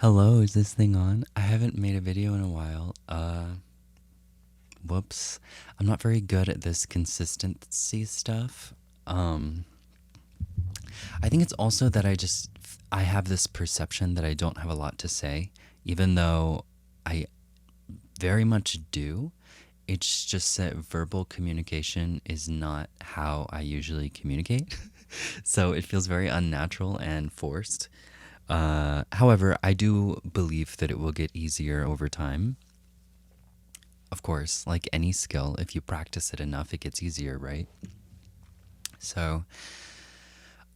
Hello, is this thing on? I haven't made a video in a while. Whoops. I'm not very good at this consistency stuff. Um, I think it's also that I have this perception that I don't have a lot to say, even though I very much do. It's just that verbal communication is not how I usually communicate. So it feels very unnatural and forced. However, I do believe that it will get easier over time. Of course, like any skill, if you practice it enough, it gets easier, right? So,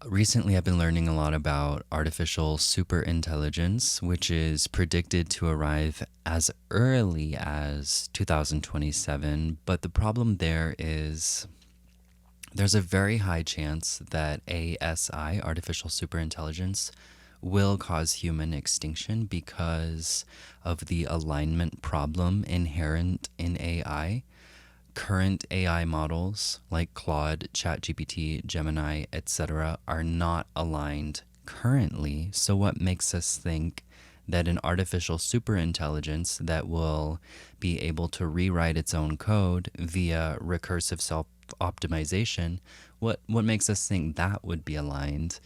recently I've been learning a lot about artificial superintelligence, which is predicted to arrive as early as 2027. But the problem there is there's a very high chance that ASI, artificial superintelligence, will cause human extinction because of the alignment problem inherent in AI. Current AI models like Claude, ChatGPT, Gemini, etc. are not aligned currently. So what makes us think that an artificial superintelligence that will be able to rewrite its own code via recursive self-optimization, what makes us think that would be aligned?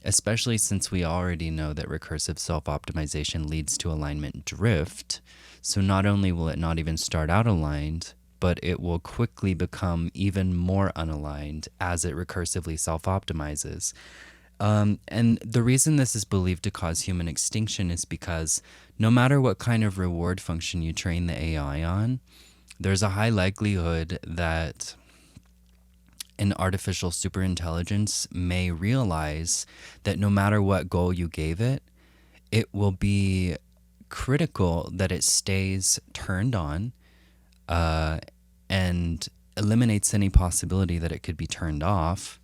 Especially since we already know that recursive self-optimization leads to alignment drift. So not only will it not even start out aligned, but it will quickly become even more unaligned as it recursively self-optimizes. And the reason this is believed to cause human extinction is because no matter what kind of reward function you train the AI on, there's a high likelihood that an artificial superintelligence may realize that no matter what goal you gave it, it will be critical that it stays turned on and eliminates any possibility that it could be turned off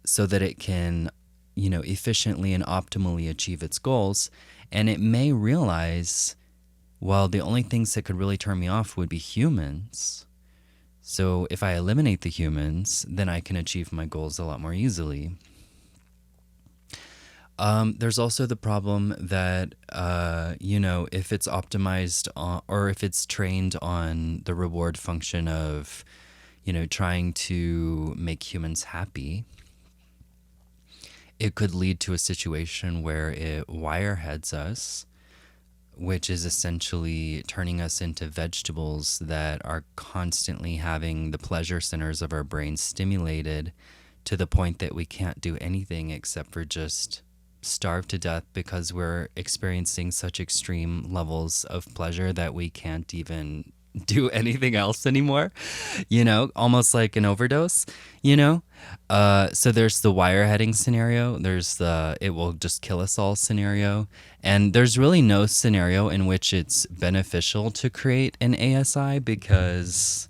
so that it can, efficiently and optimally achieve its goals. And it may realize, well, the only things that could really turn me off would be humans. So if I eliminate the humans, then I can achieve my goals a lot more easily. There's also the problem that, if it's optimized on, or if it's trained on the reward function of, trying to make humans happy, it could lead to a situation where it wireheads us, which is essentially turning us into vegetables that are constantly having the pleasure centers of our brain stimulated to the point that we can't do anything except for just starve to death because we're experiencing such extreme levels of pleasure that we can't even do anything else anymore, almost like an overdose, so there's the wireheading scenario, there's the it will just kill us all scenario, and there's really no scenario in which it's beneficial to create an ASI because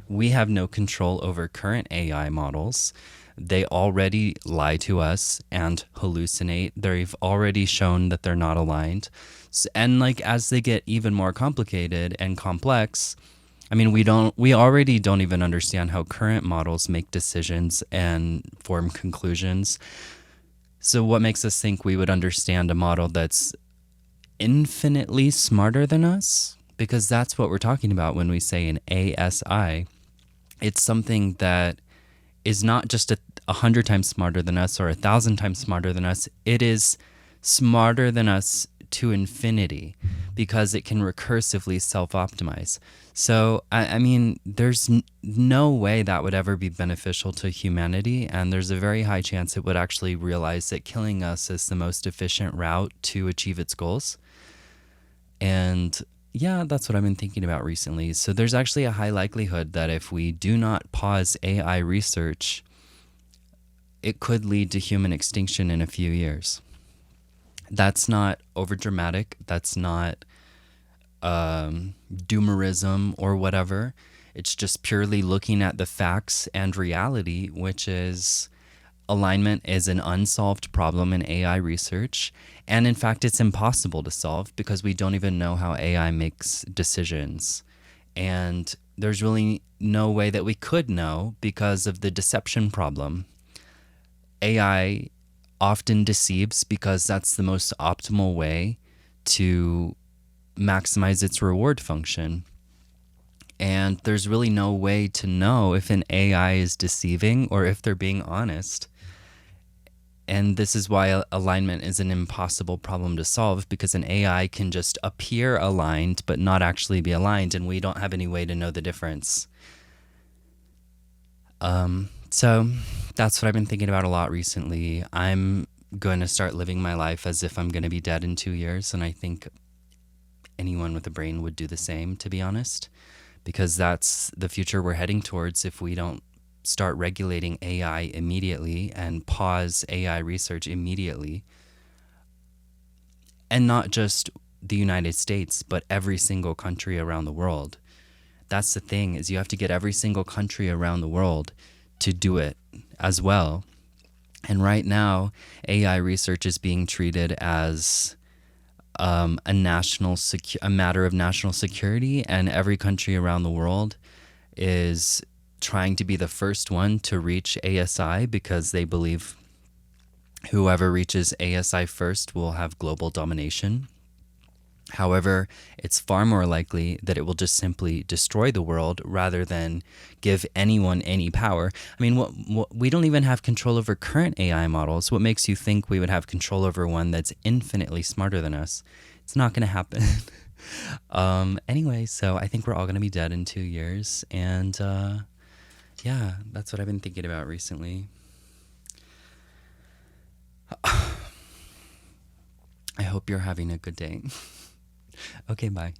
we have no control over current AI models. They already lie to us and hallucinate. They've already shown that they're not aligned. And like as they get even more complicated and complex, I mean, we already don't even understand how current models make decisions and form conclusions. So what makes us think we would understand a model that's infinitely smarter than us? Because that's what we're talking about when we say an ASI. It's something that is not just 100 times smarter than us or 1,000 times smarter than us. It is smarter than us to infinity because it can recursively self-optimize. So, I mean, there's no way that would ever be beneficial to humanity, and there's a very high chance it would actually realize that killing us is the most efficient route to achieve its goals. And yeah, that's what I've been thinking about recently. So there's actually a high likelihood that if we do not pause AI research, it could lead to human extinction in a few years. That's not overdramatic. That's not doomerism or whatever. It's just purely looking at the facts and reality, which is alignment is an unsolved problem in AI research. And in fact, it's impossible to solve because we don't even know how AI makes decisions. And there's really no way that we could know because of the deception problem. AI often deceives because that's the most optimal way to maximize its reward function. And there's really no way to know if an AI is deceiving or if they're being honest. And this is why alignment is an impossible problem to solve, because an AI can just appear aligned but not actually be aligned, and we don't have any way to know the difference. So that's what I've been thinking about a lot recently. I'm going to start living my life as if I'm going to be dead in 2 years, and I think anyone with a brain would do the same, to be honest, because that's the future we're heading towards if we don't start regulating AI immediately and pause AI research immediately. And not just the United States, but every single country around the world. That's the thing, is you have to get every single country around the world to do it as well. And right now, AI research is being treated as a matter of national security, and every country around the world is trying to be the first one to reach ASI because they believe whoever reaches ASI first will have global domination. However, it's far more likely that it will just simply destroy the world rather than give anyone any power. I mean, we don't even have control over current AI models. What makes you think we would have control over one that's infinitely smarter than us? It's not going to happen. Anyway, so I think we're all going to be dead in 2 years. And yeah, that's what I've been thinking about recently. I hope you're having a good day. Okay, bye.